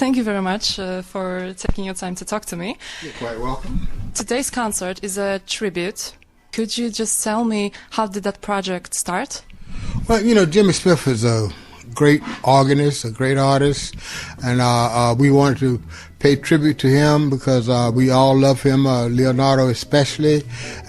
thank you very much for taking your time to talk to me. You're quite welcome. Today's concert is a tribute. Could you just tell me how did that project start? Well, you know, Jimmy Smith is a great organist, a great artist, and we wanted to pay tribute to him because we all love him, Leonardo especially,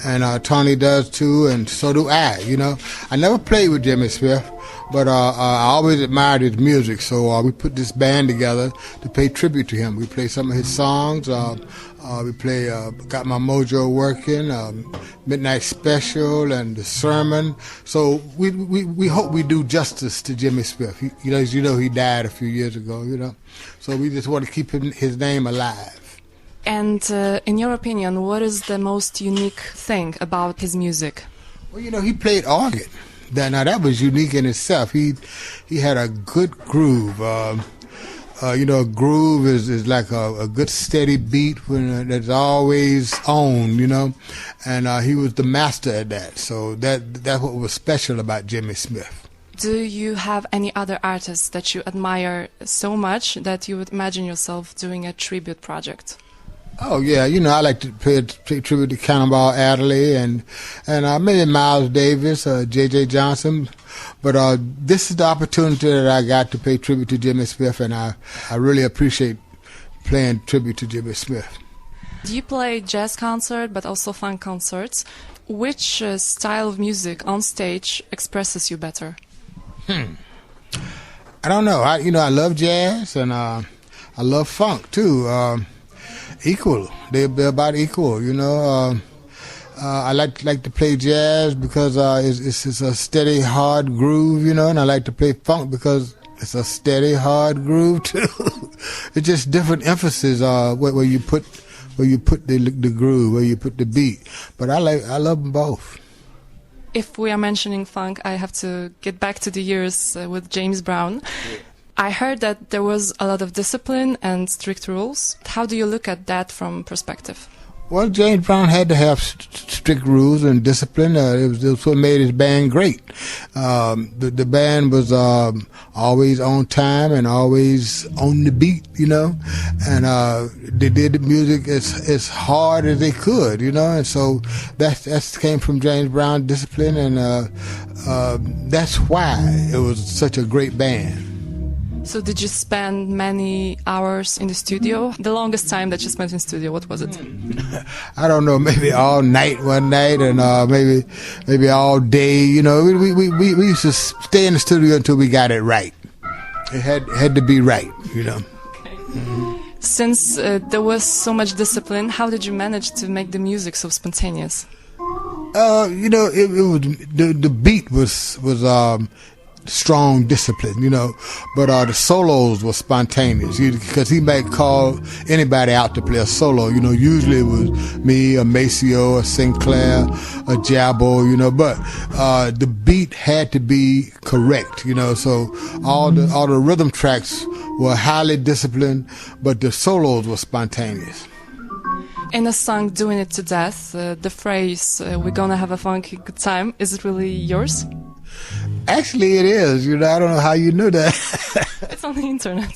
and Tony does too, and so do I, you know. I never played with Jimmy Smith, but I always admired his music, so we put this band together to pay tribute to him. We play some of his songs. We play Got My Mojo Working, Midnight Special, and The Sermon. So we hope we do justice to Jimmy Smith. As you know, he died a few years ago, you know. So we just want to keep his name alive. And in your opinion, what is the most unique thing about his music? Well, you know, he played organ. Now that was unique in itself. He had a good groove. You know, a groove is like a good steady beat that's always on, you know, and he was the master at that. So that's what was special about Jimmy Smith. Do you have any other artists that you admire so much that you would imagine yourself doing a tribute project? Oh yeah, you know, I like to pay tribute to Cannonball Adderley and maybe Miles Davis, J.J. Johnson. But this is the opportunity that I got to pay tribute to Jimmy Smith, and I really appreciate playing tribute to Jimmy Smith. You play jazz concert, but also funk concerts. Which style of music on stage expresses you better? I don't know. I love jazz, and I love funk too. Equal. They're about equal, you know. I like to play jazz because it's a steady, hard groove, you know, and I like to play funk because it's a steady, hard groove too. It's just different emphasis where you put the groove, where you put the beat. But I love them both. If we are mentioning funk, I have to get back to the years with James Brown. Yeah. I heard that there was a lot of discipline and strict rules. How do you look at that from perspective? Well, James Brown had to have strict rules and discipline. It was what made his band great. The band was always on time and always on the beat, you know, and they did the music as hard as they could, you know, and so that came from James Brown discipline, and that's why it was such a great band. So did you spend many hours in the studio? The longest time that you spent in studio, what was it? I don't know, maybe all night one night, and maybe all day. You know, we used to stay in the studio until we got it right. It had to be right, you know. Mm-hmm. Since there was so much discipline, how did you manage to make the music so spontaneous? You know, it was the beat was strong discipline, you know, but the solos were spontaneous because he might call anybody out to play a solo, you know. Usually it was me, a Maceo, a Sinclair, a Jabbo, you know, but the beat had to be correct, you know, so all the rhythm tracks were highly disciplined, but the solos were spontaneous. In a song Doing It to Death, the phrase we're gonna have a funky good time, is it really yours? Actually, it is. You know, I don't know how you knew that. It's on the internet.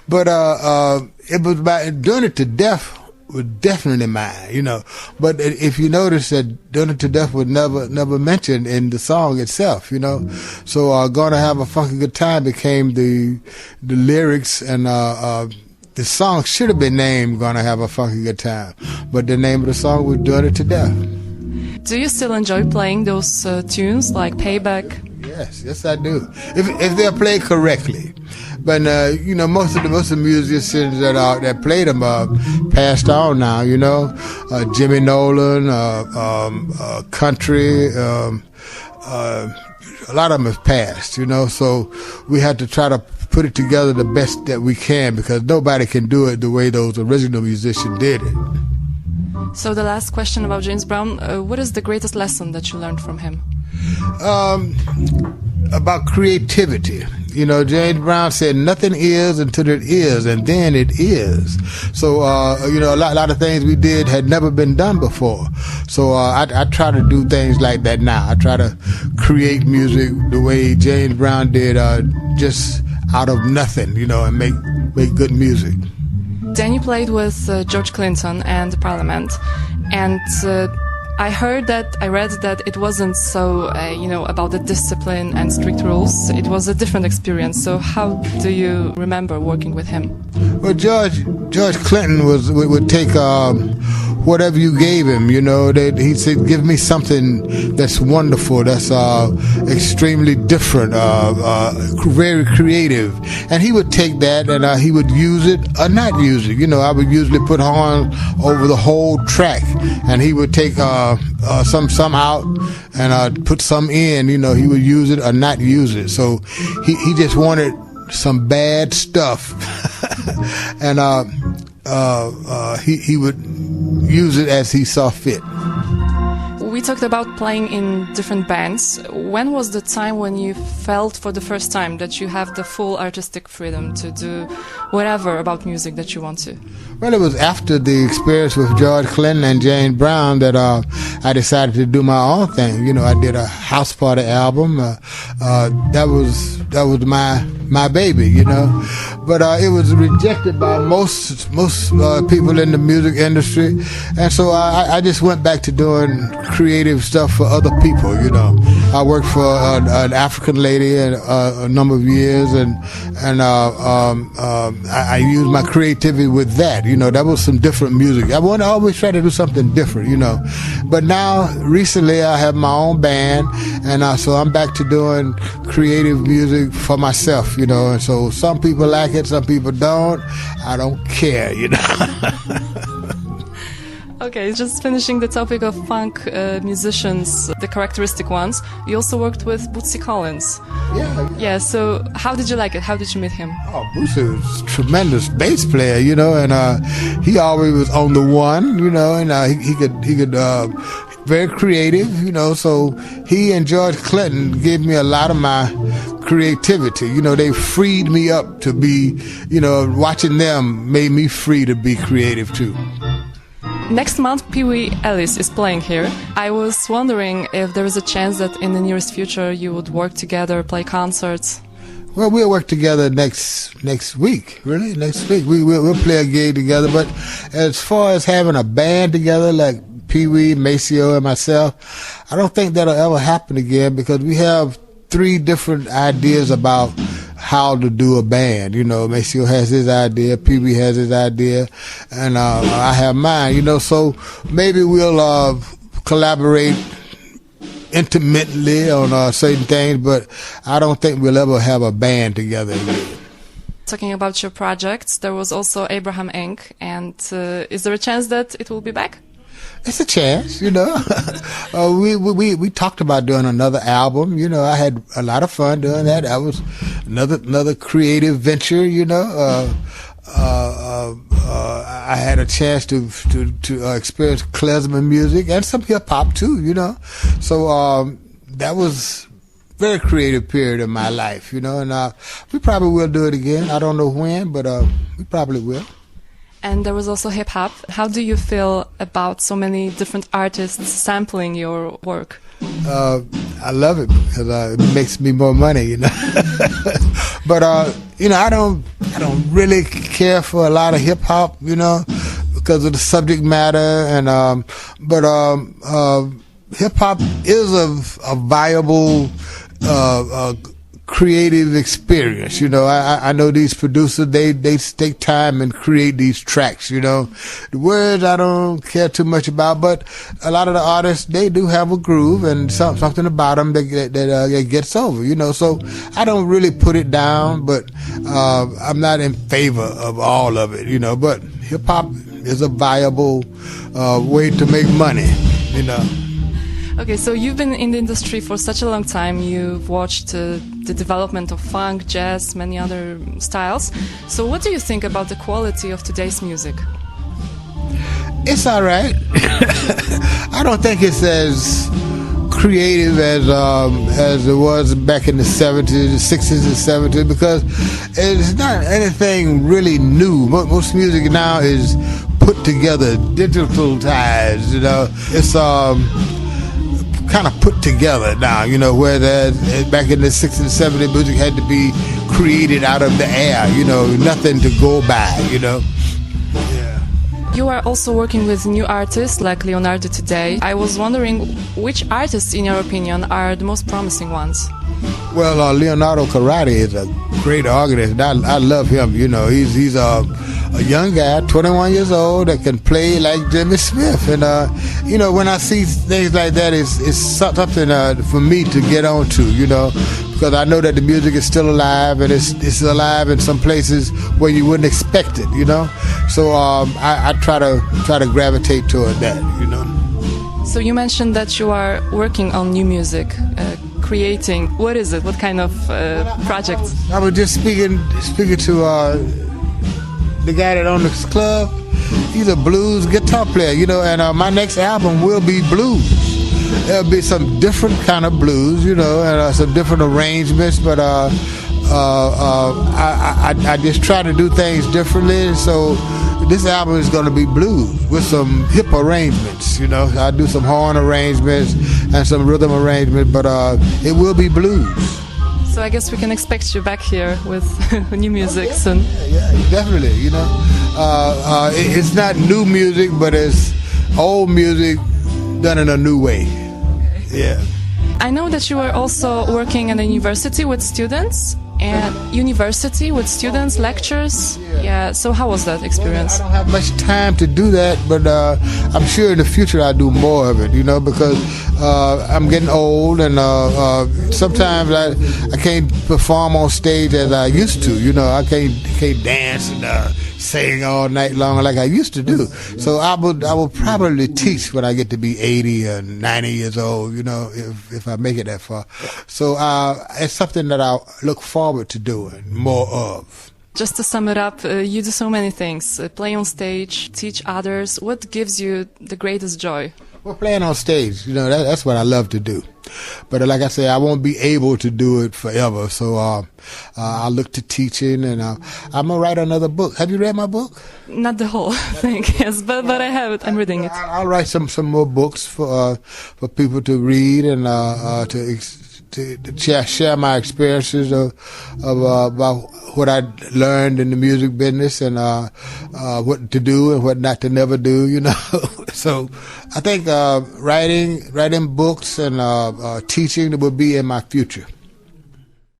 But it was about Doing It to Death was definitely mine. You know, but if you notice that Doing It to Death was never mentioned in the song itself. You know, so Gonna Have a Funky Good Time became the lyrics, and the song should have been named Gonna Have a Funky Good Time, but the name of the song was Doing It to Death. Do you still enjoy playing those tunes like Payback? Yes, I do. If they're played correctly. But you know, most of the musicians that played them passed on now. You know, Jimmy Nolan, country. A lot of them have passed. You know, so we had to try to put it together the best that we can because nobody can do it the way those original musicians did it. So the last question about James Brown, what is the greatest lesson that you learned from him? About creativity. You know, James Brown said nothing is until it is, and then it is. So, you know, a lot of things we did had never been done before. So I try to do things like that now. I try to create music the way James Brown did, just out of nothing, you know, and make make good music. Then you played with George Clinton and the Parliament, and I read that it wasn't so, about the discipline and strict rules. It was a different experience. So how do you remember working with him? Well, George Clinton would take whatever you gave him. That he said, "Give me something that's wonderful, that's extremely different, very creative." And he would take that and he would use it or not use it. I would usually put horn over the whole track, and he would take some out and put some in. He would use it or not use it. So he just wanted some bad stuff, and he would use it as he saw fit. We talked about playing in different bands. When was the time when you felt for the first time that you have the full artistic freedom to do whatever about music that you want to? Well, it was after the experience with George Clinton and James Brown that I decided to do my own thing. I did a house party album. That was my baby, But it was rejected by most people in the music industry, and so I just went back to doing creative stuff for other people. I worked for an African lady a number of years, and I used my creativity with that. That was some different music. I want to always try to do something different. But now recently I have my own band, and so I'm back to doing creative music for myself. And so some people like it, some people don't. I don't care. Okay, just finishing the topic of funk musicians, the characteristic ones. You also worked with Bootsy Collins. Yeah, so how did you like it? How did you meet him? Oh, Bootsy was a tremendous bass player, and he always was on the one, and he could very creative, so he and George Clinton gave me a lot of my creativity. They freed me up to be, watching them made me free to be creative too. Next month, Wee Ellis is playing here. I was wondering if there is a chance that in the nearest future you would work together, play concerts. Well, we'll work together next week. Really, next week we'll play a gig together. But as far as having a band together, like Pee Wee, Maceo, and myself, I don't think that'll ever happen again because we have 3 different ideas about how to do a band. Maceo has his idea, Pee Wee has his idea, and I have mine. So maybe we'll collaborate intimately on certain things, but I don't think we'll ever have a band together again. Talking about your projects, there was also Abraham Inc. And is there a chance that it will be back? It's a chance, we talked about doing another album. I had a lot of fun doing that. That was another creative venture. I had a chance to experience klezmer music and some hip hop too. So that was very creative period of my life. And we probably will do it again. I don't know when, but we probably will. And there was also hip-hop. How do you feel about so many different artists sampling your work? I love it because it makes me more money, But I don't really care for a lot of hip-hop, because of the subject matter. And but hip-hop is a viable creative experience. I know these producers, they take time and create these tracks. The words I don't care too much about, but a lot of the artists, they do have a groove and something about them that gets over. So I don't really put it down, but I'm not in favor of all of it. But hip hop is a viable way to make money. Okay, so you've been in the industry for such a long time. You've watched the development of funk, jazz, many other styles. So what do you think about the quality of today's music? It's all right. I don't think it's as creative as it was back in the 70s, the 60s and 70s, because it's not anything really new. Most music now is put together, digitalized, It's kind of put together now, where back in the 60s and 70s, music had to be created out of the air, you know, nothing to go by, you know. Yeah. You are also working with new artists like Leonardo today. I was wondering which artists, in your opinion, are the most promising ones? Well, Leonardo Carati is a great organist. I love him. You know, he's a young guy, 21 years old, that can play like Jimmy Smith. And you know, when I see things like that, it's something for me to get on to. You know, because I know that the music is still alive, and it's alive in some places where you wouldn't expect it. You know, so I try to gravitate toward that. You know. So you mentioned that you are working on new music. Creating. What is it? What kind of projects? I was just speaking to the guy that owns this club. He's a blues guitar player, you know, and my next album will be blues. There'll be some different kind of blues, you know, and some different arrangements, but I just try to do things differently. So this album is going to be blues with some hip arrangements, you know. I do some horn arrangements and some rhythm arrangements, but it will be blues. So I guess we can expect you back here with new music soon. Yeah, definitely, you know. It's not new music, but it's old music done in a new way. Okay. Yeah. I know that you are also working at a university with students. And lectures. Yeah. So how was that experience? I don't have much time to do that, but I'm sure in the future I'll do more of it, you know, because I'm getting old, and sometimes I can't perform on stage as I used to, you know. I can't dance and sing all night long like I used to do. So I will probably teach when I get to be 80 or 90 years old, you know, if I make it that far. So it's something that I look forward to doing more of. Just to sum it up, you do so many things. Play on stage, teach others. What gives you the greatest joy? Well, playing on stage, you know, that's what I love to do. But like I say, I won't be able to do it forever. So I look to teaching, and I'm going to write another book. Have you read my book? Not the whole thing, yes, but I have it. I'm reading it. I'll write some more books for people to read, and to share my experiences of about what I learned in the music business, and what to do and what not to never do, you know. So I think writing books and teaching will be in my future.